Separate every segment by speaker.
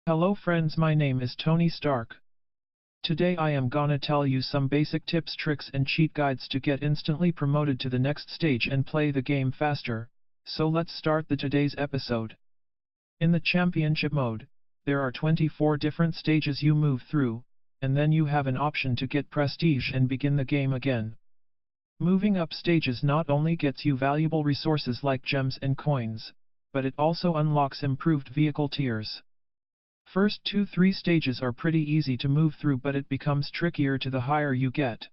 Speaker 1: Hello friends, my name is Tony Stark. Today I am gonna tell you some basic tips, tricks and cheat guides to get instantly promoted to the next stage and play the game faster. So let's start today's episode. In the championship mode, there are 24 different stages you move through, and then you have an option to get prestige and begin the game again. Moving up stages not only gets you valuable resources like gems and coins, but it also unlocks improved vehicle tiers. First 2-3 stages are pretty easy to move through, but it becomes trickier the higher you get.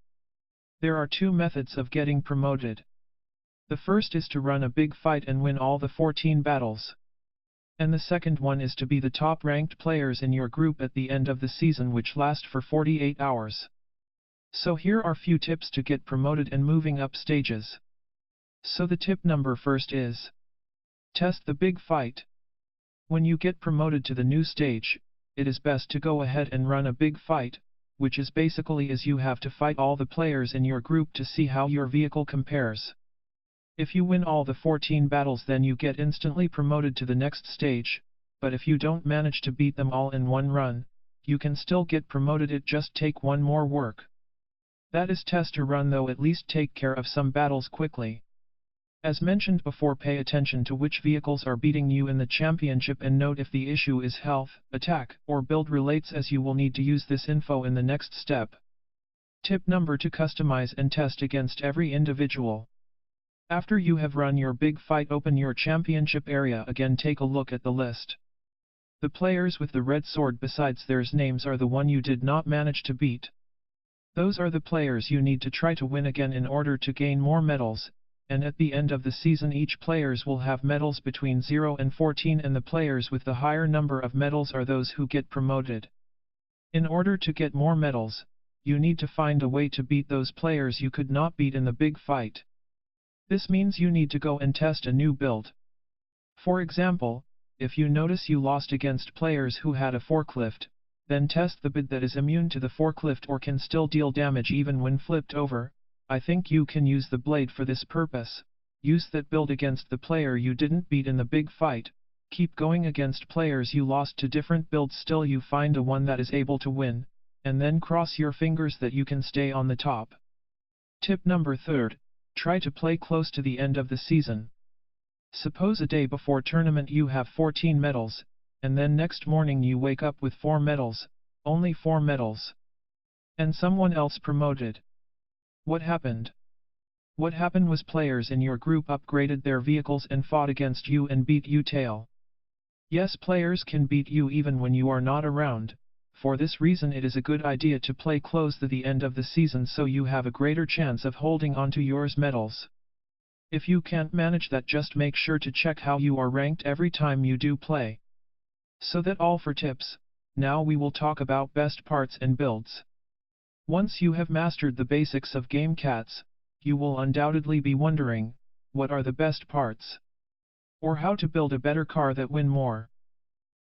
Speaker 1: There are two methods of getting promoted. The first is to run a big fight and win all the 14 battles. And the second one is to be the top ranked players in your group at the end of the season, which lasts for 48 hours. So here are few tips to get promoted and moving up stages. So the tip number first is: test the big fight. When you get promoted to the new stage, it is best to go ahead and run a big fight, which is basically as you have to fight all the players in your group to see how your vehicle compares. If you win all the 14 battles, then you get instantly promoted to the next stage, but if you don't manage to beat them all in one run, you can still get promoted. It just take one more work. That is test a run, though at least take care of some battles quickly. As mentioned before, pay attention to which vehicles are beating you in the championship and note if the issue is health, attack, or build relates, as you will need to use this info in the next step. Tip number 2: customize and test against every individual. After you have run your big fight, open your championship area again, take a look at the list. The players with the red sword besides their names are the one you did not manage to beat. Those are the players you need to try to win again in order to gain more medals. And at the end of the season each players will have medals between 0 and 14, and the players with the higher number of medals are those who get promoted. In order to get more medals, you need to find a way to beat those players you could not beat in the big fight. This means you need to go and test a new build. For example, if you notice you lost against players who had a forklift, then test the build that is immune to the forklift or can still deal damage even when flipped over. I think you can use the blade for this purpose. Use that build against the player you didn't beat in the big fight. Keep going against players you lost to different builds till you find a one that is able to win, and then cross your fingers that you can stay on the top. Tip number 3: try to play close to the end of the season. Suppose a day before tournament you have 14 medals, and then next morning you wake up with 4 medals, only 4 medals. And someone else promoted. What happened? What happened was players in your group upgraded their vehicles and fought against you and beat you tail. Yes, players can beat you even when you are not around. For this reason it is a good idea to play close to the end of the season so you have a greater chance of holding on to your medals. If you can't manage that, just make sure to check how you are ranked every time you do play. So that all for tips. Now we will talk about best parts and builds. Once you have mastered the basics of game cats, you will undoubtedly be wondering, what are the best parts? Or how to build a better car that win more?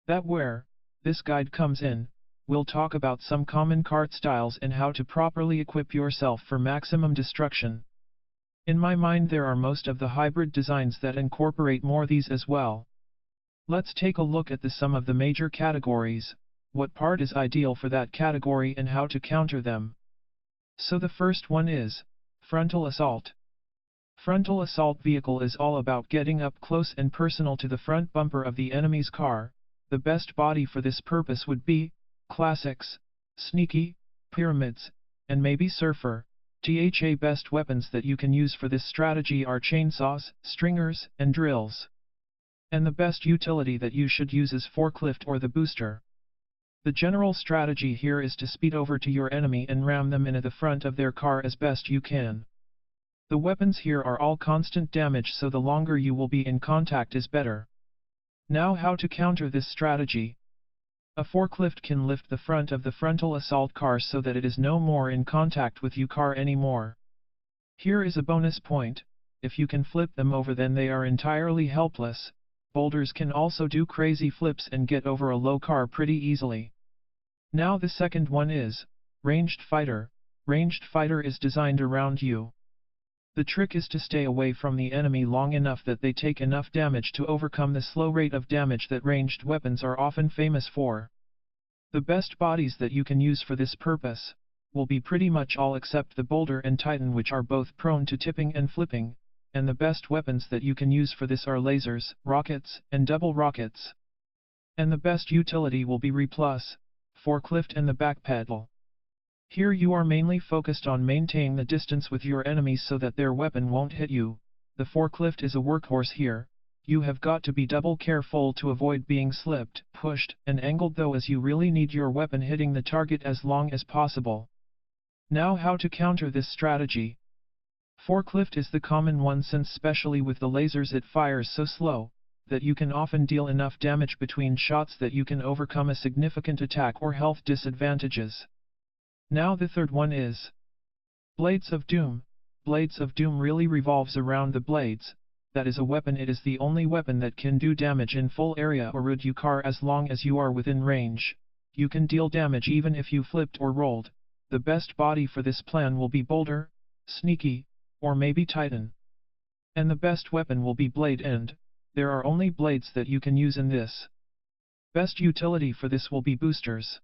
Speaker 1: That where this guide comes in. We'll talk about some common kart styles and how to properly equip yourself for maximum destruction. In my mind there are most of the hybrid designs that incorporate more these as well. Let's take a look at some of the major categories. What part is ideal for that category and how to counter them. So the first one is frontal assault. Frontal assault vehicle is all about getting up close and personal to the front bumper of the enemy's car. The best body for this purpose would be classics, sneaky, pyramids, and maybe surfer. The best weapons that you can use for this strategy are chainsaws, stringers, and drills. And the best utility that you should use is forklift or the booster. The general strategy here is to speed over to your enemy and ram them into the front of their car as best you can. The weapons here are all constant damage, so the longer you will be in contact is better. Now how to counter this strategy. A forklift can lift the front of the frontal assault car so that it is no more in contact with your car anymore. Here is a bonus point: if you can flip them over, then they are entirely helpless. Boulders can also do crazy flips and get over a low car pretty easily. Now the second one is ranged fighter. Ranged fighter is designed around you. The trick is to stay away from the enemy long enough that they take enough damage to overcome the slow rate of damage that ranged weapons are often famous for. The best bodies that you can use for this purpose will be pretty much all except the Boulder and Titan, which are both prone to tipping and flipping, and the best weapons that you can use for this are lasers, rockets, and double rockets. And the best utility will be forklift and the backpedal. Here you are mainly focused on maintaining the distance with your enemies so that their weapon won't hit you. The forklift is a workhorse here. You have got to be double careful to avoid being slipped, pushed, and angled, though, as you really need your weapon hitting the target as long as possible. Now, how to counter this strategy? Forklift is the common one, since especially with the lasers it fires so slow that you can often deal enough damage between shots that you can overcome a significant attack or health disadvantages. Now the third one is Blades of Doom. Blades of Doom really revolves around the blades. That is a weapon. It is the only weapon that can do damage in full area or would you car as long as you are within range. You can deal damage even if you flipped or rolled. The best body for this plan will be Boulder, Sneaky, or maybe Titan. And the best weapon will be Blade, and there are only blades that you can use in this. Best utility for this will be boosters.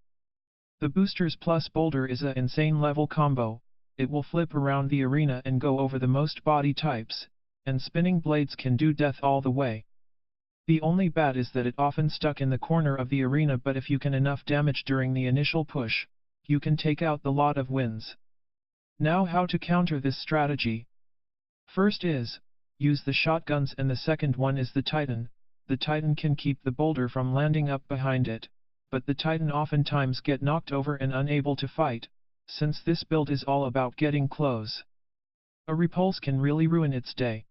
Speaker 1: The boosters plus Boulder is a insane level combo. It will flip around the arena and go over the most body types, and spinning blades can do death all the way. The only bad is that it often stuck in the corner of the arena, but if you can enough damage during the initial push, you can take out the lot of wins. Now, how to counter this strategy? First is, use the shotguns, and the second one is the Titan. The Titan can keep the Boulder from landing up behind it, but the Titan oftentimes get knocked over and unable to fight, since this build is all about getting close. A repulse can really ruin its day.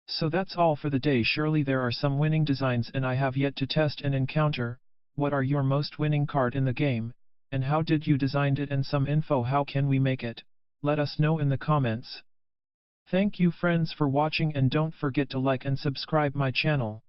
Speaker 1: So that's all for the day. Surely there are some winning designs and I have yet to test and encounter. What are your most winning card in the game, and how did you design it, and some info how can we make it? Let us know in the comments. Thank you friends for watching, and don't forget to like and subscribe my channel.